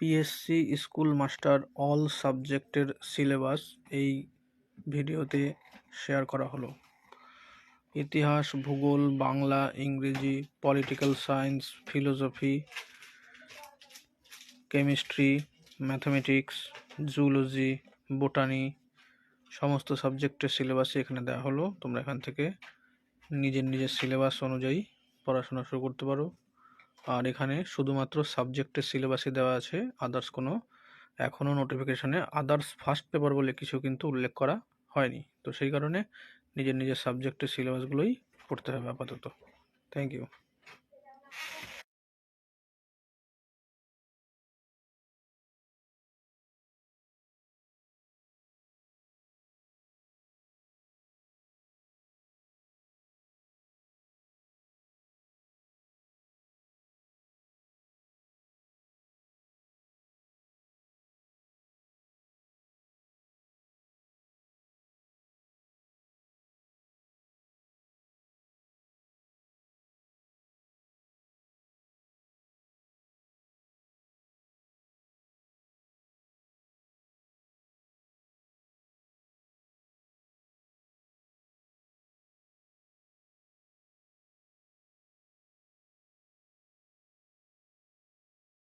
PSC school master all সাবজেক্টের syllabus এই ভিডিওতে শেয়ার করা হলো। ইতিহাস, ভূগোল, বাংলা, ইংরেজি, political science, philosophy, chemistry, mathematics, zoology, botany সমস্ত সাবজেক্টের সিলেবাসই এখানে দেওয়া হলো। তোমরা এখান থেকে নিজের সিলেবাস অনুযায়ী পড়াশোনা শুরু করতে পারো। আর এখানে শুধুমাত্র সাবজেক্টের সিলেবাসই দেওয়া আছে, আদার্স কোনো এখনও নোটিফিকেশনে আদার্স ফার্স্ট পেপার বলে কিছু কিন্তু উল্লেখ করা হয়নি। তো সেই কারণে নিজের সাবজেক্টের সিলেবাসগুলোই পড়তে হবে আপাতত। Thank you.